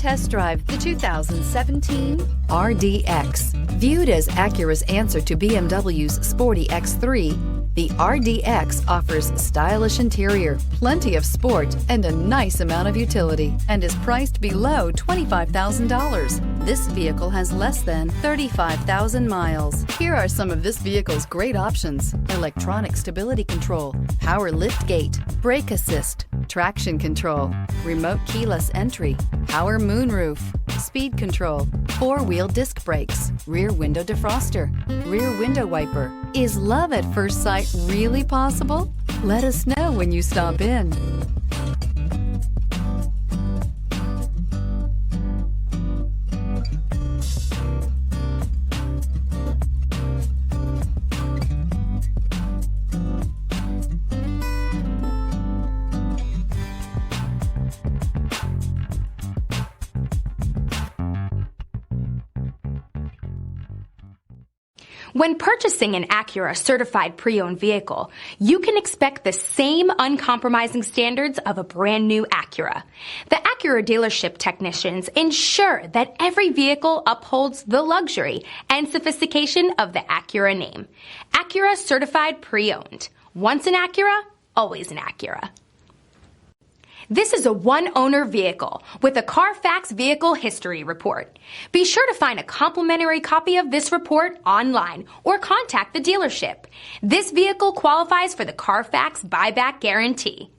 Test drive the 2017 RDX. Viewed as Acura's answer to BMW's sporty X3, the RDX offers stylish interior, plenty of sport, and a nice amount of utility, and is priced below $25,000. This vehicle has less than 35,000 miles. Here are some of this vehicle's great options: electronic stability control, power liftgate, brake assist, traction control, remote keyless entry, power moonroof, speed control, four-wheel disc brakes, rear window defroster, rear window wiper. Is love at first sight really possible? Let us know when you stop in. When purchasing an Acura certified pre-owned vehicle, you can expect the same uncompromising standards of a brand new Acura. The Acura dealership technicians ensure that every vehicle upholds the luxury and sophistication of the Acura name. Acura certified pre-owned. Once an Acura, always an Acura. This is a one-owner vehicle with a Carfax Vehicle History Report. Be sure to find a complimentary copy of this report online or contact the dealership. This vehicle qualifies for the Carfax Buyback Guarantee.